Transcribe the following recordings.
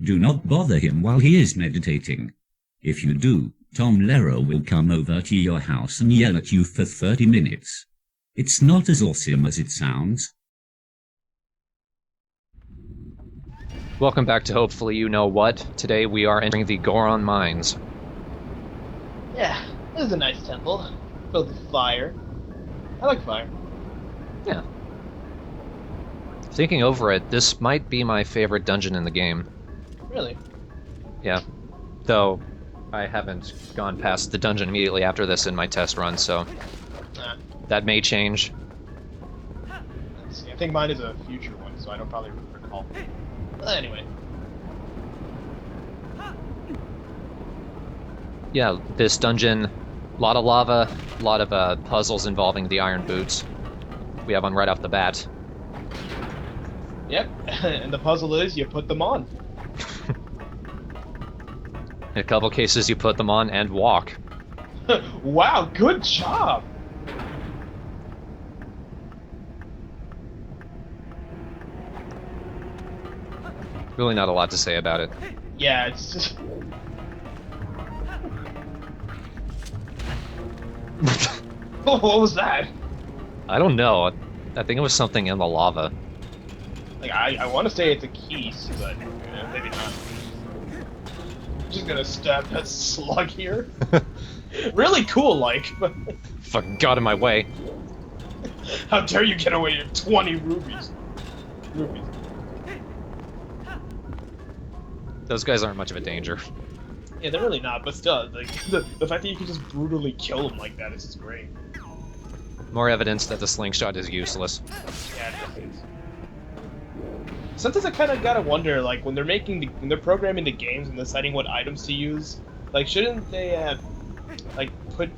Do not bother him while he is meditating. If you do, Tom Lehrer will come over to your house and yell at you for 30 minutes. It's not as awesome as it sounds. Welcome back to Hopefully You Know What. Today we are entering the Goron Mines. Yeah, this is a nice temple. Filled with fire. I like fire. Yeah. Thinking over it, this might be my favorite dungeon in the game. Really? Yeah. Though, I haven't gone past the dungeon immediately after this in my test run, so that may change. Let's see. I think mine is a future one, so I don't probably recall. Anyway. Yeah, this dungeon, a lot of lava, a lot of puzzles involving the iron boots. We have one right off the bat. Yep, and the puzzle is you put them on. In a couple cases you put them on and walk. Wow, good job! Really not a lot to say about it. Yeah, it's just... What was that? I don't know. I think it was something in the lava. Like, I want to say it's a keys, but maybe not. Just gonna stab that slug here. Really cool, like, but... Fucking got in my way. How dare you get away with 20 rubies? Those guys aren't much of a danger. Yeah, they're really not, but still, like, the fact that you can just brutally kill them like that is just great. More evidence that the slingshot is useless. Yeah, it definitely is. Sometimes I kind of gotta wonder, like, when they're programming the games and deciding what items to use, like, shouldn't they, like, put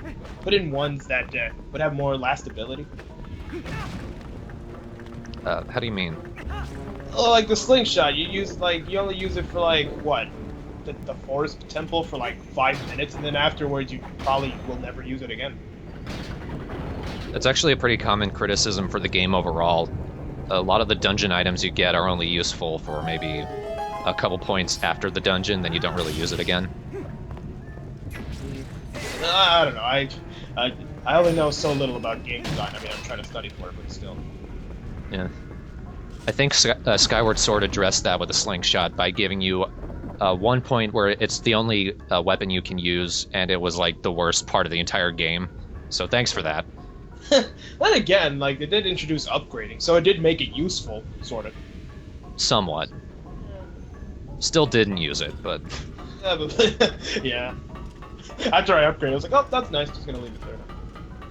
in ones that would have more lastability? How do you mean? Oh, like the slingshot, you only use it for, like, what? The forest temple for, like, 5 minutes, and then afterwards you probably will never use it again. That's actually a pretty common criticism for the game overall. A lot of the dungeon items you get are only useful for maybe a couple points after the dungeon, then you don't really use it again. I don't know, I only know so little about game design. I mean, I'm trying to study for it, but still. Yeah. I think Skyward Sword addressed that with a slingshot by giving you one point where it's the only weapon you can use, and it was like the worst part of the entire game. So thanks for that. Then again, like, it did introduce upgrading, so it did make it useful, sort of. Somewhat. Still didn't use it, but... Yeah, but, yeah. After I upgraded, I was like, oh, that's nice, just gonna leave it there.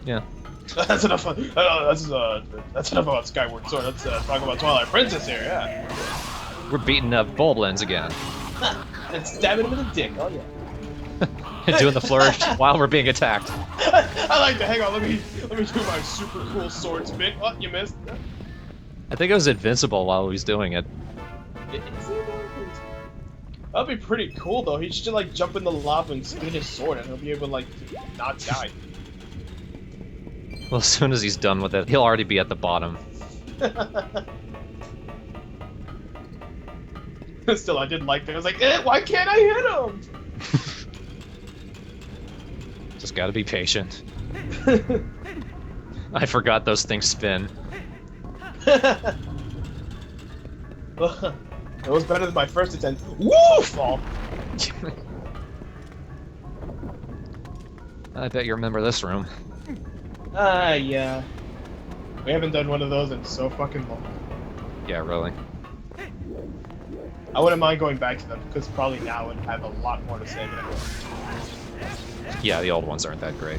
Yeah. That's enough. That's enough about Skyward Sword. Let's talk about Twilight Princess here. Yeah. We're beating up Bulblins again. And stabbing him in the dick. Oh yeah. And doing the flourish while we're being attacked. I like to hang on. Let me do my super cool sword spin. Oh, you missed. I think I was invincible while he was doing it. That'd be pretty cool though. He should like jump in the lava and spin his sword, and he'll be able to like not die. Well, as soon as he's done with it, he'll already be at the bottom. Still, I didn't like that. I was like, why can't I hit him? Just gotta be patient. I forgot those things spin. Well, it was better than my first attempt. Woo! Fall. I bet you remember this room. Yeah. We haven't done one of those in so fucking long. Yeah, really. I wouldn't mind going back to them, because probably now would have a lot more to say. Yeah, the old ones aren't that great.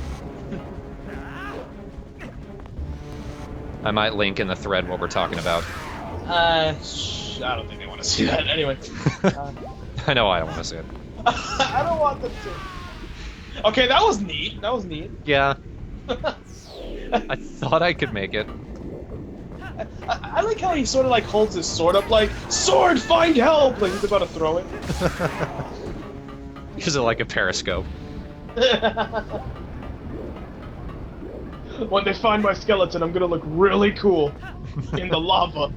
I might link in the thread what we're talking about. I don't think they want to see that. Anyway. I know I don't want to see it. I don't want them to. Okay, that was neat. That was neat. Yeah. I thought I could make it. I like how he sort of like holds his sword up like, sword, find help! Like he's about to throw it. Use it like a periscope. When they find my skeleton, I'm gonna look really cool in the lava.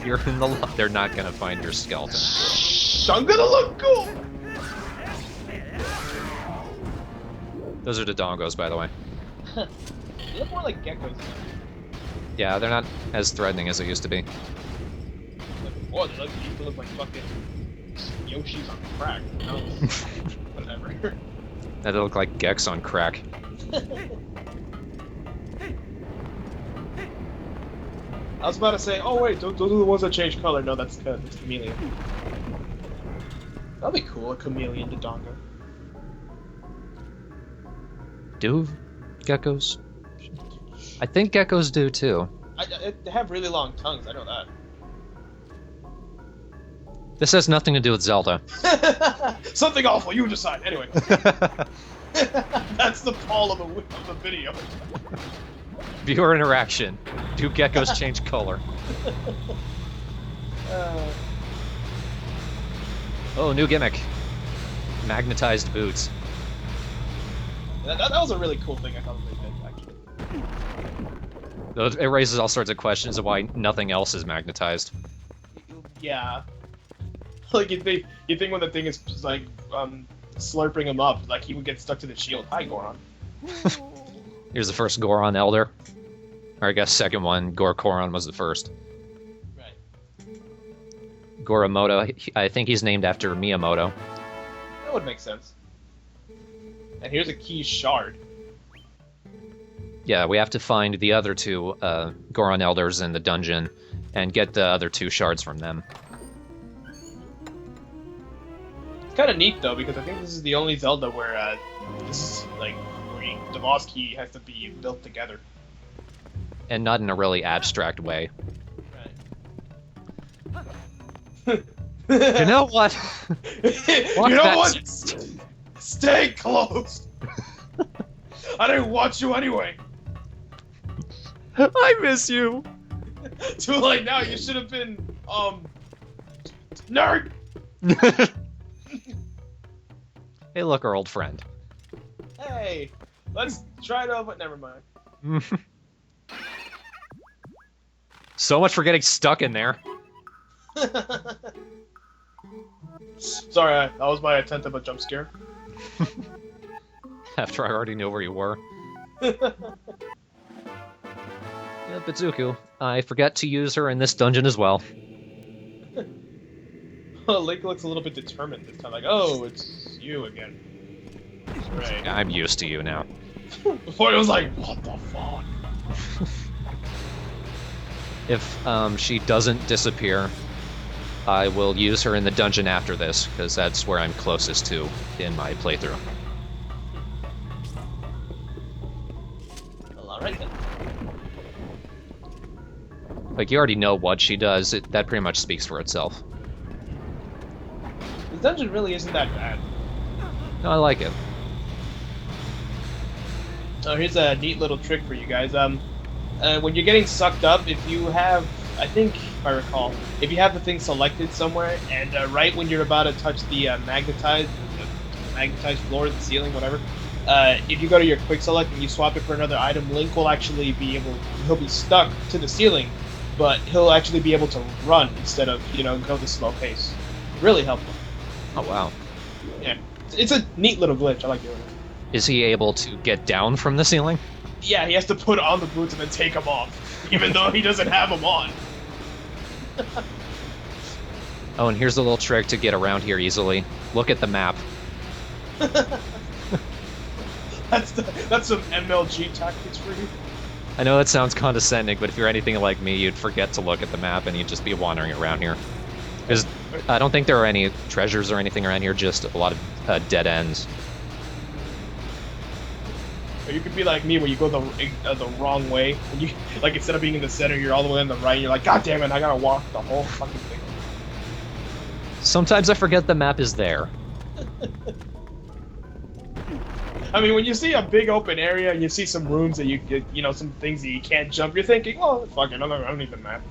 You're in the. They're not gonna find your skeleton. I'm gonna look cool. Those are the dongos, by the way. They look more like geckos. Yeah, they're not as threatening as they used to be. Oh, they look like fucking Yoshi's on crack. No, whatever. They look like Gex on crack. I was about to say, oh wait, those are the ones that change color. No, that's chameleon. That'd be cool, a chameleon Dodongo. Do geckos? I think geckos do too. They have really long tongues, I know that. This has nothing to do with Zelda. Something awful, you decide. Anyway. That's the poll of the video. Viewer interaction. Do geckos change color? Oh, new gimmick. Magnetized boots. That was a really cool thing I thought they did, actually. It raises all sorts of questions of why nothing else is magnetized. Yeah. Like, you think when the thing is, like, slurping him up, like, he would get stuck to the shield. Hi, Goron. Here's the first Goron Elder. Or I guess second one, Goron was the first. Right. Goromoto, I think he's named after Miyamoto. That would make sense. And here's a key shard. Yeah, we have to find the other two Goron Elders in the dungeon and get the other two shards from them. It's kind of neat, though, because I think this is the only Zelda where, this is, like, where the boss key has to be built together. And not in a really abstract way. Right. You know what? You know what? Stay close! I didn't watch you anyway! I miss you! Too late now, you should have been, nerd! Hey, look, our old friend. Hey, let's try to, but never mind. So much for getting stuck in there. Sorry, that was my attempt at a jump scare. After I already knew where you were. Yeah, Bazuku, I forgot to use her in this dungeon as well. Link looks a little bit determined this time, like, oh, it's you again. Right. I'm used to you now. Before it was like, what the fuck? If she doesn't disappear, I will use her in the dungeon after this, because that's where I'm closest to in my playthrough. Well, alright then. Like, you already know what she does, that pretty much speaks for itself. The dungeon really isn't that bad. No, I like it. Oh, here's a neat little trick for you guys. When you're getting sucked up, if you have, I think, if I recall, if you have the thing selected somewhere, and right when you're about to touch the magnetized floor, the ceiling, whatever, if you go to your quick select and you swap it for another item, Link will actually he'll be stuck to the ceiling, but he'll actually be able to run instead of, go the slow pace. Really helpful. Oh, wow. Yeah. It's a neat little glitch. I like doing it. Is he able to get down from the ceiling? Yeah, he has to put on the boots and then take them off, even though he doesn't have them on. Oh, and here's a little trick to get around here easily. Look at the map. That's some MLG tactics for you. I know that sounds condescending, but if you're anything like me, you'd forget to look at the map and you'd just be wandering around here. Because I don't think there are any treasures or anything around here, just a lot of dead ends. Or you could be like me, where you go the wrong way. And you, like, instead of being in the center, you're all the way on the right. And you're like, God damn it, I gotta walk the whole fucking thing. Sometimes I forget the map is there. I mean, when you see a big open area and you see some rooms that some things that you can't jump, you're thinking, oh, fuck it, I don't need the map.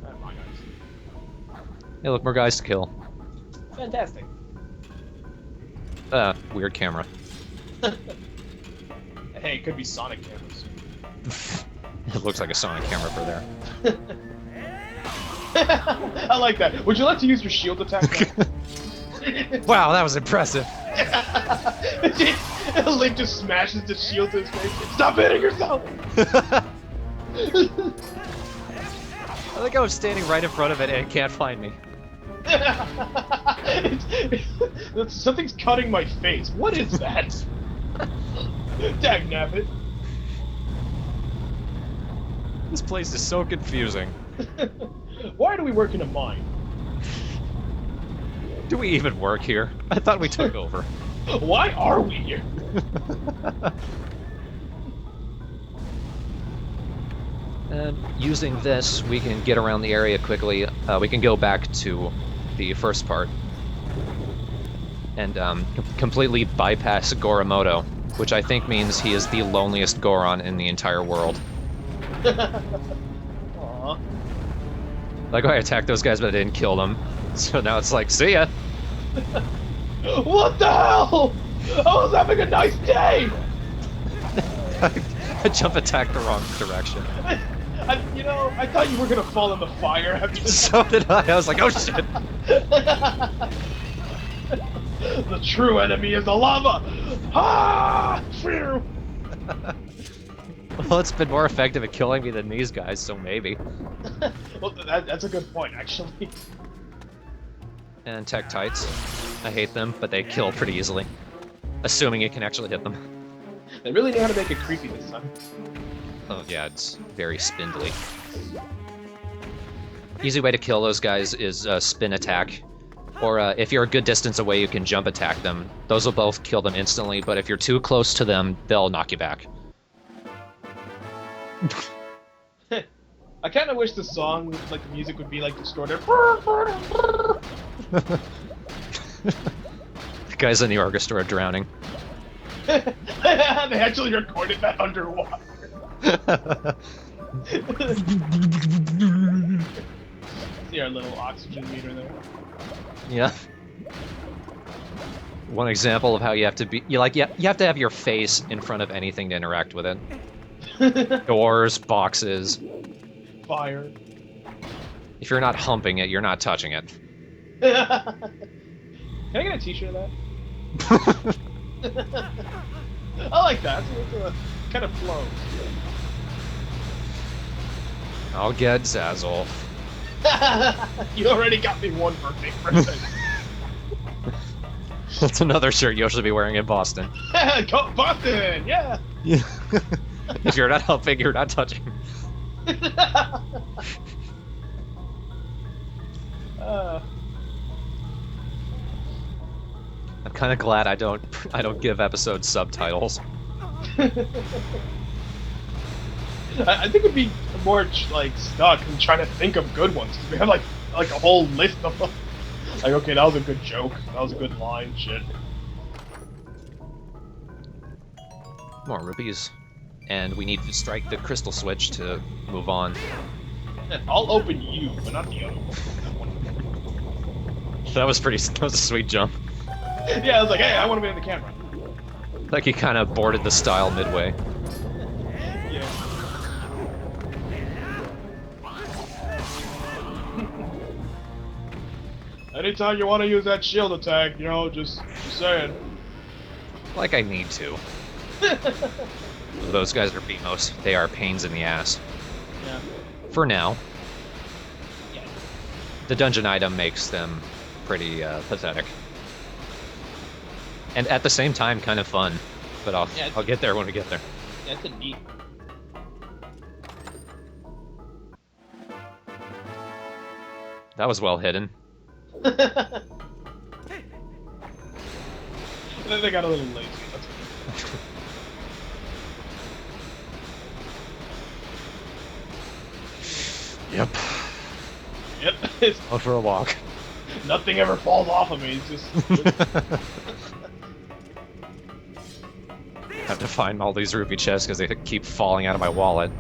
Come on, guys. Hey, look, more guys to kill. Fantastic. Weird camera. Hey, it could be Sonic cameras. It looks like a Sonic camera for there. I like that. Would you like to use your shield attack now? Wow, that was impressive. Link just smashes the shield to his face. Stop hitting yourself! I think I was standing right in front of it and it can't find me. Something's cutting my face. What is that? Dagnabbit. This place is so confusing. Why do we work in a mine? Do we even work here? I thought we took over. Why are we here? And using this, we can get around the area quickly. We can go back to the first part and completely bypass Goromoto, which I think means he is the loneliest Goron in the entire world. Aww. Like, I attacked those guys, but I didn't kill them. So now it's like, see ya! What the hell? I was having a nice day! I jump attacked the wrong direction. You know, I thought you were gonna fall in the fire after this. So did I. I was like, oh shit! The true enemy is the lava! Ah! Phew! Well, it's been more effective at killing me than these guys, so maybe. Well, that's a good point, actually. And Tektites. I hate them, but they kill pretty easily. Assuming it can actually hit them. They really knew how to make it creepy this time. Oh yeah, it's very spindly. Easy way to kill those guys is spin attack. Or if you're a good distance away, you can jump attack them. Those will both kill them instantly, but if you're too close to them, they'll knock you back. I kind of wish the song, like the music would be like distorted. The guys in the orchestra are drowning. They actually recorded that underwater. See our little oxygen meter there. Yeah. One example of how you have to be, you have to have your face in front of anything to interact with it. Doors, boxes. Fire. If you're not humping it, you're not touching it. Can I get a t-shirt of that? I like that. It kind of flows. I'll get Zazzle. You already got me one birthday present. That's another shirt you'll should be wearing in Boston. Go Boston, yeah. Yeah. If you're not humping, you're not touching. I'm kind of glad I don't give episodes subtitles. I think it'd be more like stuck and trying to think of good ones. 'Cause we have like a whole list of them. Like, okay, that was a good joke. That was a good line. Shit. More rupees, and we need to strike the crystal switch to move on. I'll open you, but not the other one. That was a sweet jump. Yeah, I was like, hey, I want to be in the camera. Like he kind of boarded the style midway. Yeah. Anytime you want to use that shield attack, you know, just saying. Like I need to. Those guys are BMOs. They are pains in the ass. Yeah. For now. Yeah. The dungeon item makes them pretty pathetic. And at the same time, kind of fun. But I'll get there when we get there. Yeah, it's a neat. That was well hidden. And then they got a little lazy. That's okay. Yep. Yep. It's, Out for a walk. nothing ever falls off of me. It's just. Have to find all these rupee chests because they keep falling out of my wallet.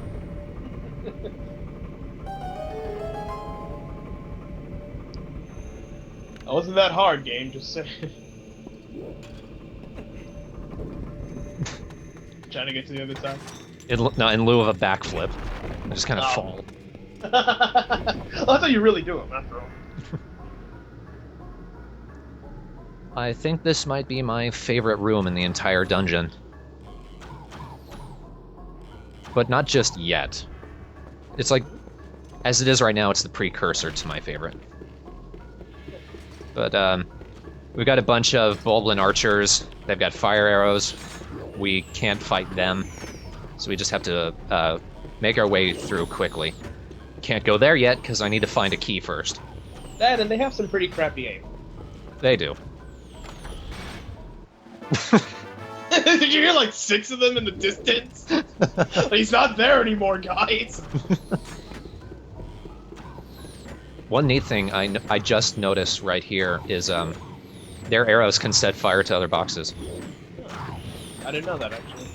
It wasn't that hard, game. Just saying. Trying to get to the other side. In lieu of a backflip, I just kind of fall. That's how you really do them, after all. I think this might be my favorite room in the entire dungeon. But not just yet. It's like, as it is right now, it's the precursor to my favorite. But, we've got a bunch of Bulblin archers. They've got fire arrows. We can't fight them. So we just have to, make our way through quickly. Can't go there yet, because I need to find a key first. That, and they have some pretty crappy aim. They do. Did you hear like 6 of them in the distance? He's not there anymore, guys. One neat thing I just noticed right here is their arrows can set fire to other boxes. I didn't know that, actually.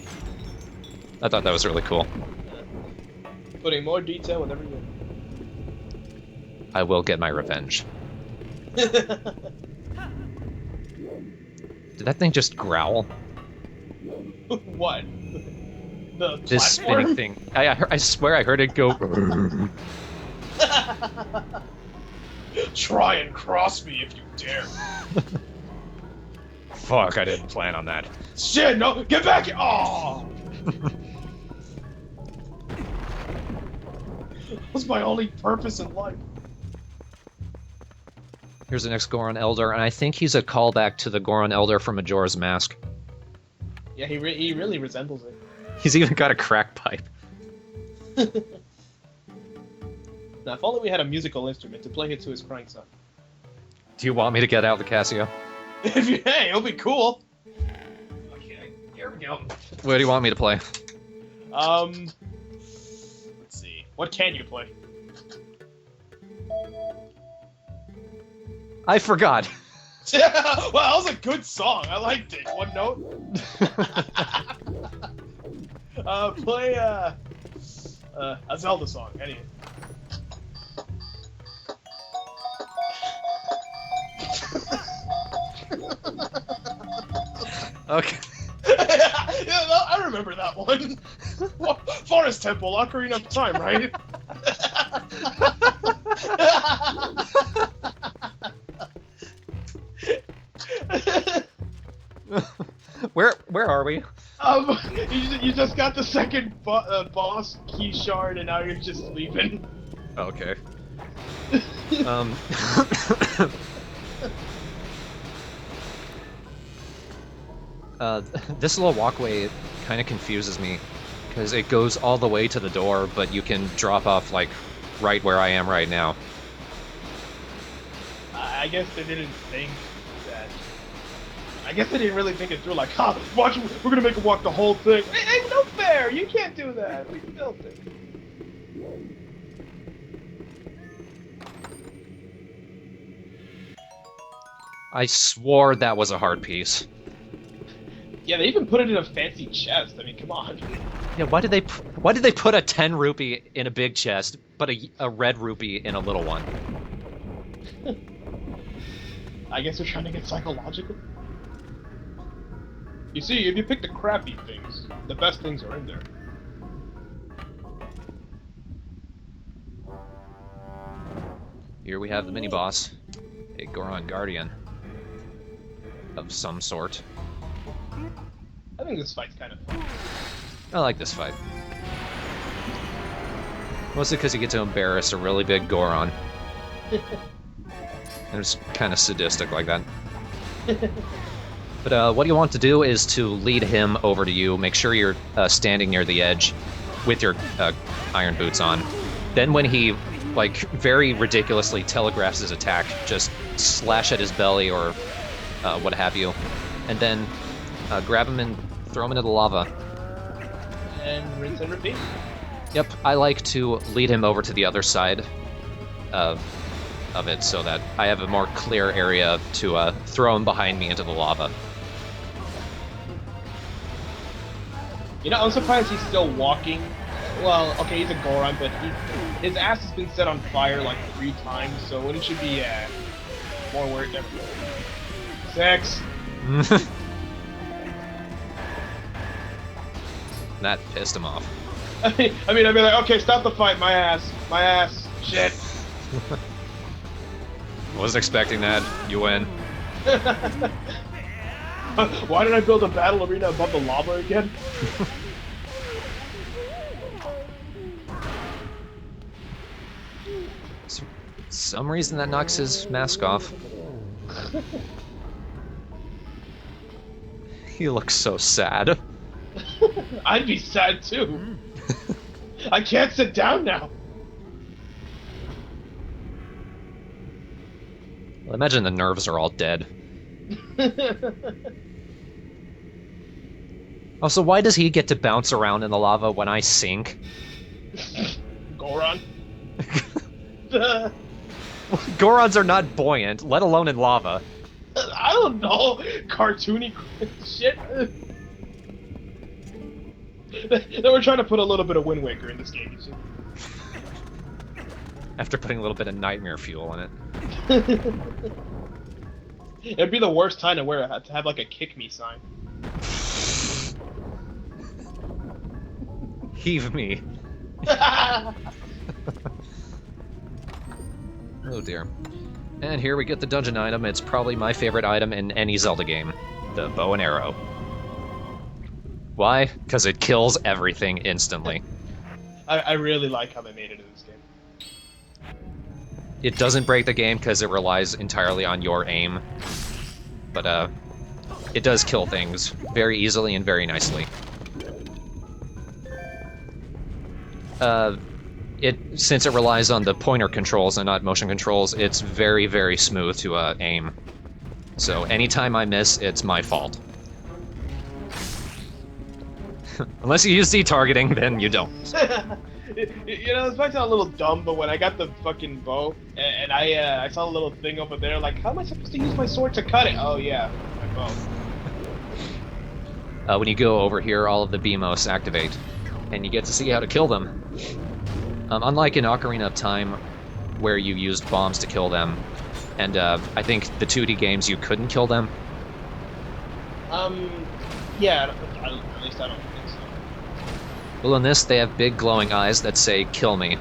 I thought that was really cool. Putting more detail with every game. I will get my revenge. Did that thing just growl? What? The This platform? spinning thing. I swear I heard it go. Try and cross me if you dare. Fuck, I didn't plan on that. Shit, no! Get back! Oh! That was my only purpose in life. Here's the next Goron Elder, and I think he's a callback to the Goron Elder from Majora's Mask. Yeah, he really resembles it. He's even got a crack pipe. Now, if only we had a musical instrument to play it to his crying son. Do you want me to get out the Casio? Hey, it'll be cool. Okay, here we go. What do you want me to play? Let's see. What can you play? I forgot. Well, that was a good song. I liked it. One note. Play a Zelda song. Any. Okay. Yeah, no, I remember that one. Forest Temple, Ocarina of Time, right? Where are we? You just got the second boss key shard, and now you're just leaving. Okay. This little walkway kind of confuses me, because it goes all the way to the door, but you can drop off, like, right where I am right now. I guess they didn't think that... I guess they didn't really think it through, like, ha, watch, we're gonna make him walk the whole thing. Hey, no fair! You can't do that! We built it. I swore that was a hard piece. Yeah, they even put it in a fancy chest. I mean, come on. Yeah, why did they put a 10 rupee in a big chest, but a red rupee in a little one? I guess they're trying to get psychological. You see, if you pick the crappy things, the best things are in there. Here we have the mini-boss, a Goron Guardian of some sort. I think this fight's kind of fun. I like this fight. Mostly because you get to embarrass a really big Goron. And it's kind of sadistic like that. But what you want to do is to lead him over to you. Make sure you're standing near the edge with your iron boots on. Then when he, like, very ridiculously telegraphs his attack, just slash at his belly or what have you. And then grab him and throw him into the lava. And rinse and repeat. Yep, I like to lead him over to the other side of it so that I have a more clear area to throw him behind me into the lava. You know, I'm surprised he's still walking. Well, okay, he's a Goron, but his ass has been set on fire like 3 times, so it should be more work. 6. That pissed him off. I'd be like, okay, stop the fight, my ass, shit. Wasn't expecting that. You win. Why did I build a battle arena above the lava again? Some reason that knocks his mask off. He looks so sad. I'd be sad too. I can't sit down now. Well, imagine the nerves are all dead. Also, why does he get to bounce around in the lava when I sink? Goron. Gorons are not buoyant, let alone in lava. I don't know. Cartoony shit. They were trying to put a little bit of Wind Waker in this game, you see. After putting a little bit of nightmare fuel in it. It'd be the worst time to wear it, to have like a kick me sign. Heave me. Oh dear. And here we get the dungeon item. It's probably my favorite item in any Zelda game. The bow and arrow. Why? Because it kills everything instantly. I really like how they made it in this game. It doesn't break the game because it relies entirely on your aim. But, it does kill things very easily and very nicely. Since it relies on the pointer controls and not motion controls, it's very, very smooth to aim. So anytime I miss, it's my fault. Unless you use Z-targeting, then you don't. You know, this might sound a little dumb, but when I got the fucking bow, and I saw a little thing over there, like, how am I supposed to use my sword to cut it? Oh yeah, my bow. When you go over here, all of the BMOS activate, and you get to see how to kill them. Unlike in Ocarina of Time, where you used bombs to kill them, and I think the 2D games you couldn't kill them. Yeah, at least I don't think so. Well, in this, they have big glowing eyes that say, "Kill me."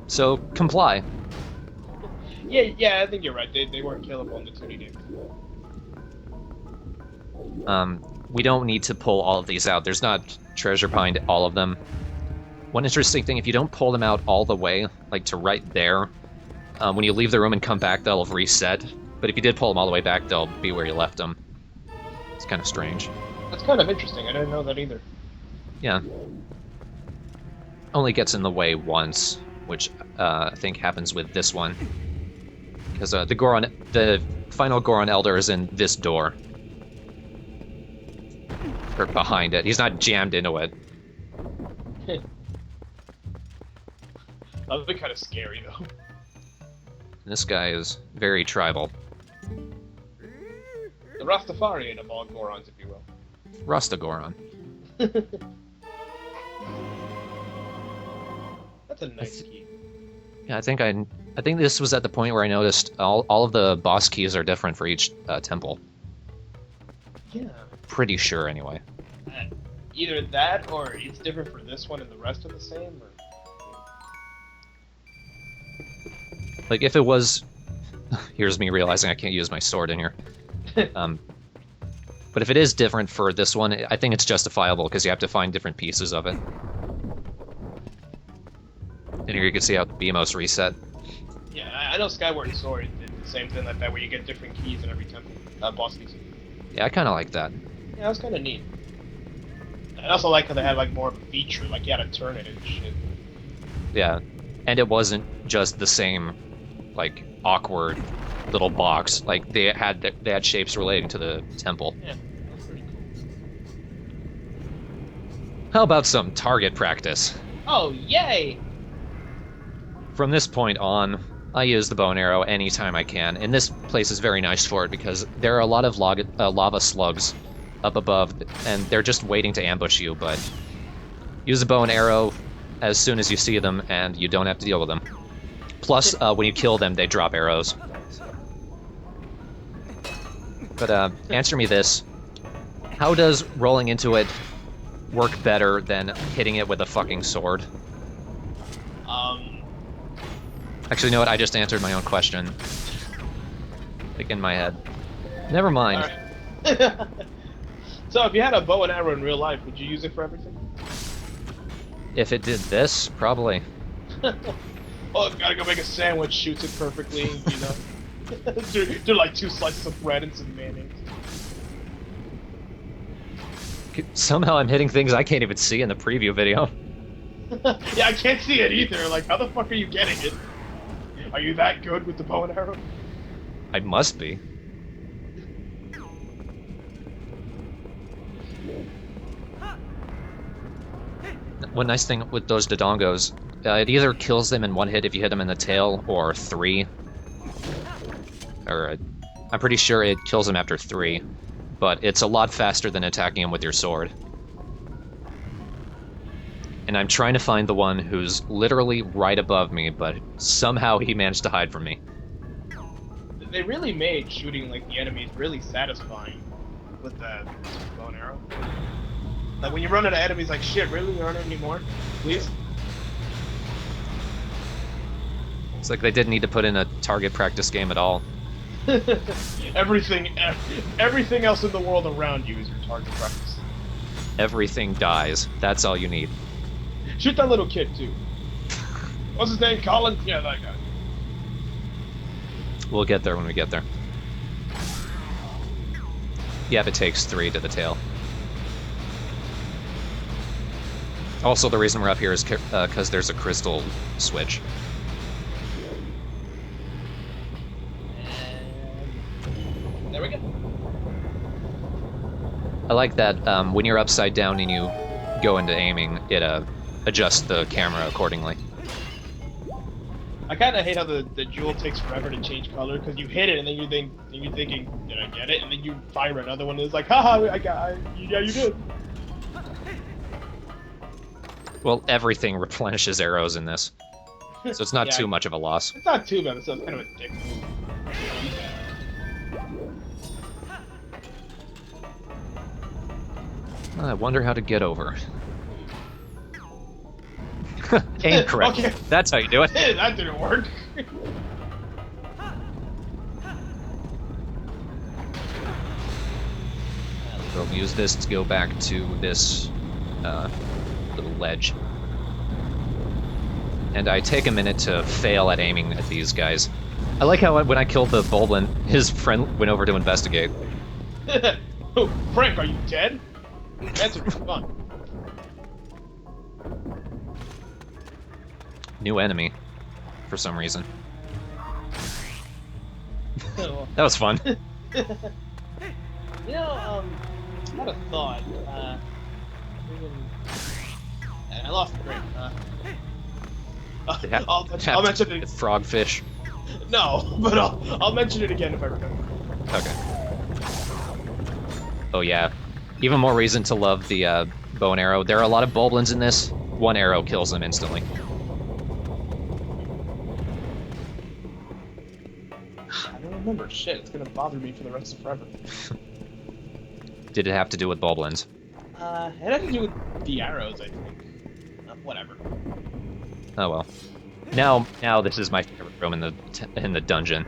So, comply. Yeah, I think you're right. They weren't killable in the 2D games. We don't need to pull all of these out. There's not treasure behind all of them. One interesting thing, if you don't pull them out all the way, like to right there, when you leave the room and come back, they'll reset. But if you did pull them all the way back, they'll be where you left them. It's kind of strange. That's kind of interesting. I didn't know that either. Yeah. Only gets in the way once, which I think happens with this one. Because the final Goron Elder is in this door. Or behind it. He's not jammed into it. That would be kind of scary, though. This guy is very tribal. The Rastafarian of all Gorons, if you will. Rastagoron. That's a nice key. Yeah, I think this was at the point where I noticed all of the boss keys are different for each temple. Yeah. Pretty sure, anyway. Either that, or it's different for this one and the rest are the same, or... Like, if it was... Here's me realizing I can't use my sword in here. But if it is different for this one, I think it's justifiable, because you have to find different pieces of it. And here you can see how the BMOS reset. Yeah, I know Skyward Sword did the same thing like that, where you get different keys in every temple. Boss keys. Yeah, I kind of like that. Yeah, that's kind of neat. I also like how they had, like, more of a feature, like, you had to turn it and shit. Yeah, and it wasn't just the same, like, awkward little box. Like, they had shapes relating to the temple. Yeah, that's pretty cool. How about some target practice? Oh, yay! From this point on, I use the bow and arrow anytime I can, and this place is very nice for it because there are a lot of lava slugs up above, and they're just waiting to ambush you, but use the bow and arrow as soon as you see them, and you don't have to deal with them. Plus, when you kill them, they drop arrows. But answer me this. How does rolling into it work better than hitting it with a fucking sword? Actually, you know what? I just answered my own question. Like in my head. Never mind. Alright. So, if you had a bow and arrow in real life, would you use it for everything? If it did this, probably. Oh, gotta go make a sandwich, shoots it perfectly, you know? do like 2 slices of bread and some mayonnaise. Somehow I'm hitting things I can't even see in the preview video. Yeah, I can't see it either. Like, how the fuck are you getting it? Are you that good with the bow and arrow? I must be. One nice thing with those Dodongos, it either kills them in 1 hit if you hit them in the tail, or 3. Or, I'm pretty sure it kills them after 3. But it's a lot faster than attacking them with your sword. And I'm trying to find the one who's literally right above me, but somehow he managed to hide from me. They really made shooting like the enemies really satisfying with the bow and arrow. Like when you run into enemies, like shit, really, there aren't any more? Please. It's like they didn't need to put in a target practice game at all. everything else in the world around you is your target practice. Everything dies. That's all you need. Shoot that little kid too. What's his name? Colin? Yeah, that guy. We'll get there when we get there. Yeah, it takes 3 to the tail. Also, the reason we're up here is because there's a crystal switch. And there we go. I like that when you're upside down and you go into aiming, it adjusts the camera accordingly. I kind of hate how the jewel takes forever to change color, because you hit it and then you're thinking, did I get it? And then you fire another one and it's like, haha, yeah, you did. Well, everything replenishes arrows in this, so it's not Yeah, too much of a loss. It's not too bad, it's kind of a dick move. I wonder how to get over. Aim correct. Okay. That's how you do it. That didn't work. We'll use this to go back to this little ledge. And I take a minute to fail at aiming at these guys. I like how when I killed the Bulblin, his friend went over to investigate. Oh, Frank, are you dead? That's fun. New enemy, for some reason. So, That was fun. you know, I had a thought. I lost the brain. I'll mention it. Frogfish. No, but I'll mention it again if I remember. Okay. Oh yeah. Even more reason to love the bow and arrow. There are a lot of Bulblins in this. 1 arrow kills them instantly. I don't remember. Shit, it's gonna bother me for the rest of forever. Did it have to do with Bulblins? It had to do with the arrows, I think. Whatever. Oh well. Now this is my favorite room in the dungeon,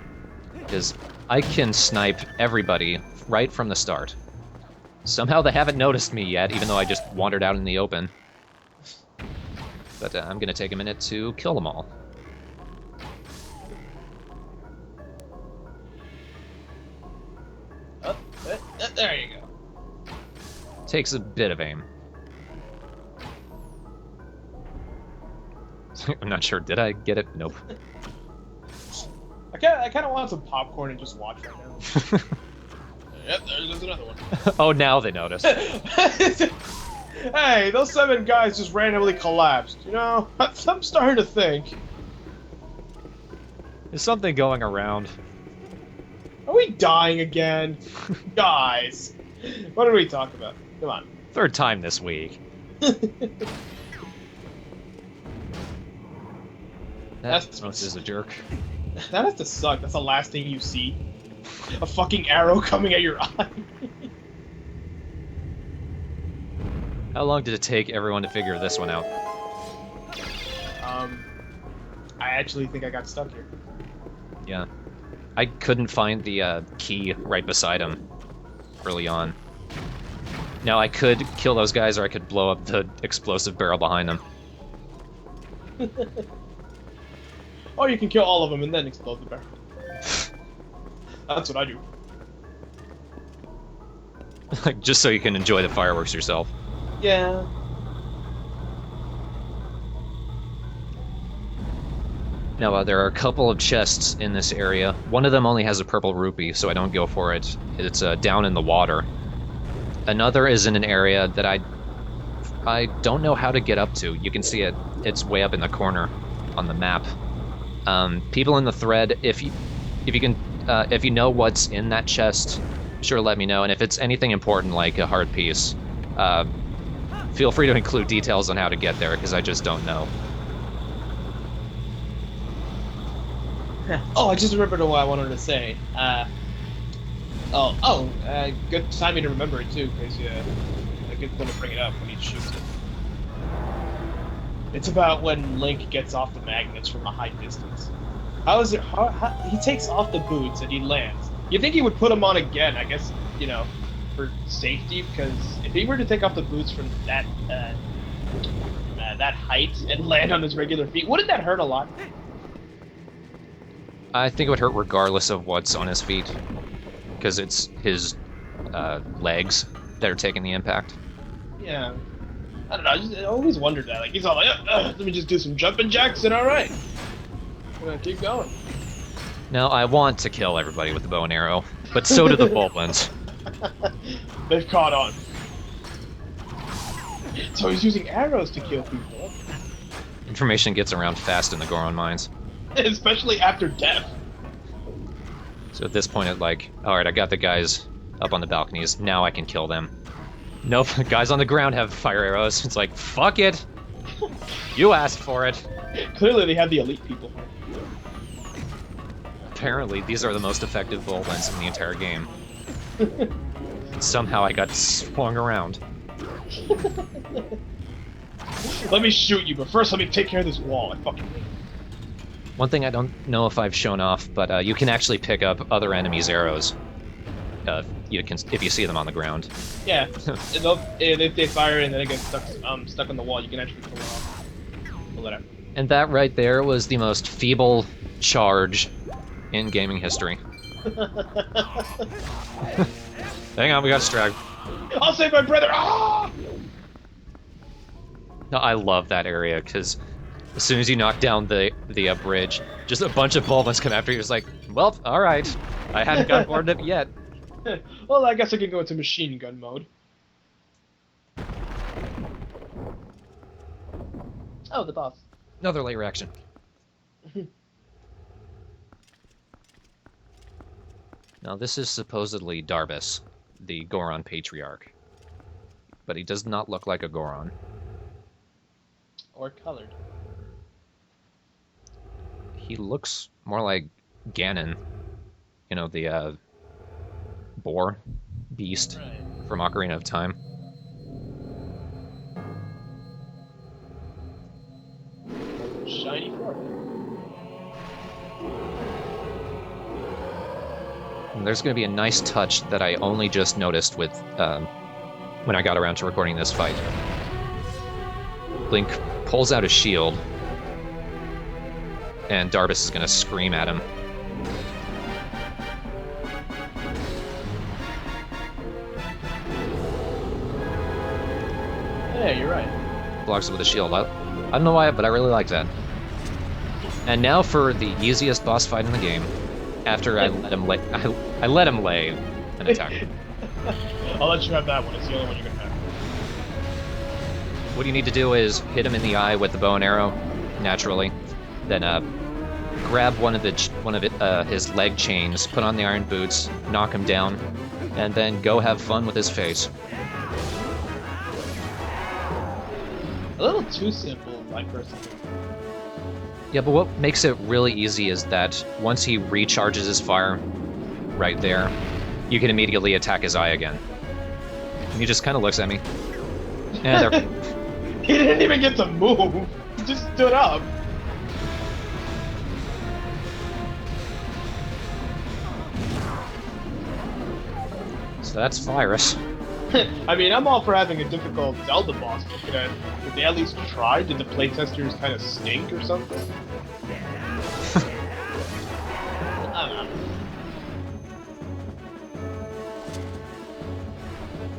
because I can snipe everybody right from the start. Somehow they haven't noticed me yet, even though I just wandered out in the open. But I'm gonna take a minute to kill them all. There you go. Takes a bit of aim. I'm not sure. Did I get it? Nope. I kind of want some popcorn and just watch right now. Yep, there's another one. Oh, now they notice. Hey, those 7 guys just randomly collapsed. You know, I'm starting to think. There's something going around. Are we dying again? Guys, what did we talk about? Come on. 3rd time this week. That's is a jerk. That has to suck. That's the last thing you see. A fucking arrow coming at your eye. How long did it take everyone to figure this one out? I actually think I got stuck here. Yeah. I couldn't find the key right beside him early on. Now, I could kill those guys, or I could blow up the explosive barrel behind them. Or you can kill all of them and then explode the barrel. That's what I do. Just so you can enjoy the fireworks yourself. Yeah. Now, there are a couple of chests in this area. One of them only has a purple rupee, so I don't go for it. It's down in the water. Another is in an area that I don't know how to get up to. You can see it. It's way up in the corner on the map. People in the thread, if you know what's in that chest, sure, let me know. And if it's anything important like a hard piece, feel free to include details on how to get there, because I just don't know. Oh, I just remembered what I wanted to say. Good timing to remember it too, because I could want to bring it up when he shoots it. It's about when Link gets off the magnets from a high distance. How is it? How he takes off the boots and he lands. You think he would put them on again? I guess, you know, for safety, because if he were to take off the boots from that height and land on his regular feet, wouldn't that hurt a lot? I think it would hurt regardless of what's on his feet, because it's his legs that are taking the impact. Yeah. I don't know, I always wondered that. Like, he's all like, let me just do some jumping jacks and alright. I'm gonna keep going. Now, I want to kill everybody with the bow and arrow, but so do the Bulblins. They've caught on. So he's using arrows to kill people. Information gets around fast in the Goron mines. Especially after death. So at this point, it's like, alright, I got the guys up on the balconies, now I can kill them. Nope, guys on the ground have fire arrows. It's like, fuck it! You asked for it! Clearly they have the elite people. Apparently, these are the most effective Bulblins in the entire game. And somehow I got swung around. Let me shoot you, but first let me take care of this wall. I fucking hate it. One thing I don't know if I've shown off, but you can actually pick up other enemies' arrows. If you see them on the ground. Yeah, if they fire and then it gets stuck on the wall, you can actually pull it off. Pull it out. And that right there was the most feeble charge in gaming history. Hang on, we got Strag. I'll save my brother! Ah! No, I love that area, because as soon as you knock down the bridge, just a bunch of Bulblins come after you. It's like, well, alright. I hadn't got bored of it yet. Well, I guess I can go into machine gun mode. Oh, the boss. Another late reaction. Now, this is supposedly Darbus, the Goron patriarch. But he does not look like a Goron. Or colored. He looks more like Ganon. You know, the boar beast from Ocarina of Time. Shiny forehead. And there's going to be a nice touch that I only just noticed with when I got around to recording this fight. Link pulls out his shield, and Darbus is going to scream at him. Yeah, you're right. Blocks it with a shield. I don't know why, but I really like that. And now for the easiest boss fight in the game. After I let him lay an attack. I'll let you have that one. It's the only one you're gonna have. What you need to do is hit him in the eye with the bow and arrow, naturally. Then grab one of his leg chains, put on the iron boots, knock him down, and then go have fun with his face. A little too simple, in my personal opinion. Yeah, but what makes it really easy is that once he recharges his fire, right there, you can immediately attack his eye again. And he just kind of looks at me. Yeah, He didn't even get to move. He just stood up. so that's Virus. I mean, I'm all for having a difficult Zelda boss, but did they at least try? Did the playtesters kind of stink or something? I don't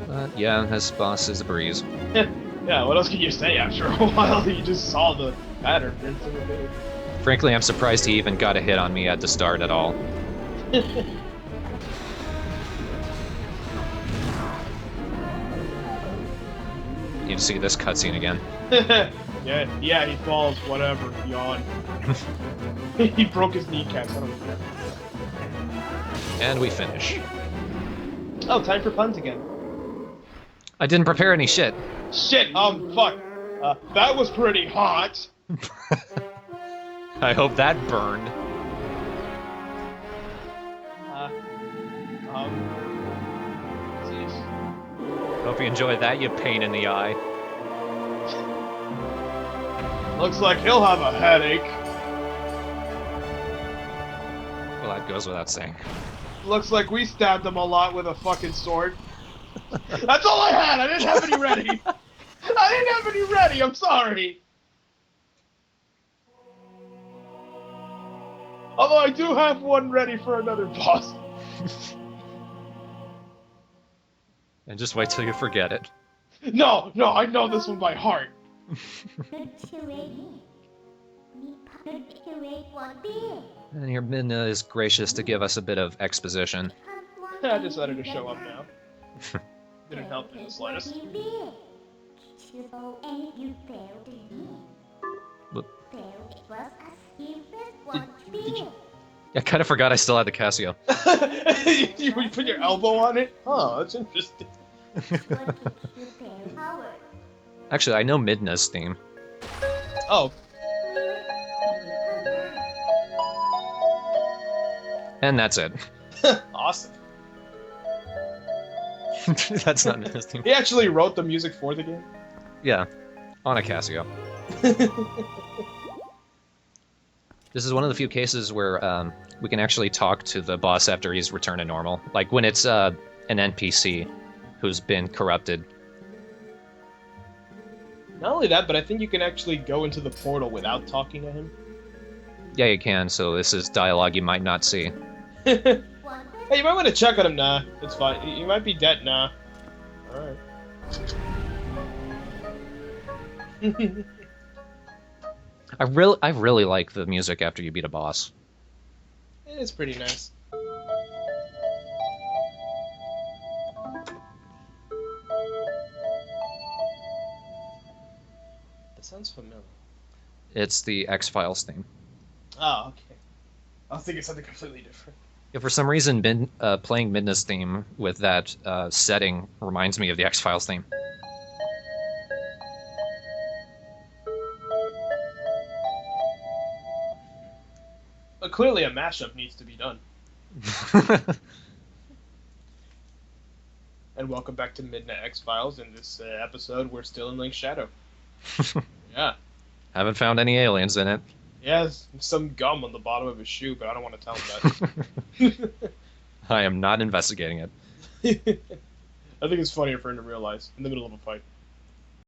know. Yeah, this boss is a breeze. Yeah, what else can you say after a while? You just saw the pattern. Frankly, I'm surprised he even got a hit on me at the start at all. You see this cutscene again. yeah, he falls, whatever, yawn. He broke his kneecaps, I don't care. And we finish. Oh, time for puns again. I didn't prepare any shit. Shit, fuck. That was pretty hot. I hope that burned. Jeez. Hope you enjoyed that, you pain in the eye. Looks like he'll have a headache. Well, that goes without saying. Looks like we stabbed him a lot with a fucking sword. That's all I had! I didn't have any ready! I didn't have any ready, I'm sorry! Although I do have one ready for another boss. And just wait till you forget it. No, I know this one by heart. And here Midna is gracious to give us a bit of exposition. I decided to show up now. Didn't help in the slightest. Did you... I kind of forgot I still had the Casio. You put your elbow on it? Oh, that's interesting. Actually, I know Midna's theme. Oh. And that's it. Awesome. That's not Midna's theme. He actually wrote the music for the game? Yeah, on a Casio. This is one of the few cases where we can actually talk to the boss after he's returned to normal. Like when it's an NPC who's been corrupted. Not only that, but I think you can actually go into the portal without talking to him. Yeah, you can, so this is dialogue you might not see. Hey, you might want to check on him, nah. It's fine. He might be dead, nah. Alright. I really like the music after you beat a boss. It's pretty nice. That sounds familiar. It's the X-Files theme. Oh, okay. I was thinking something completely different. Yeah, for some reason, playing Midna's theme with that setting reminds me of the X-Files theme. But clearly a mashup needs to be done. And welcome back to Midnight X-Files. In this episode, we're still in Link's Shadow. Yeah. Haven't found any aliens in it. Yeah, there's some gum on the bottom of his shoe, but I don't want to tell him that. I am not investigating it. I think it's funnier for him to realize in the middle of a fight.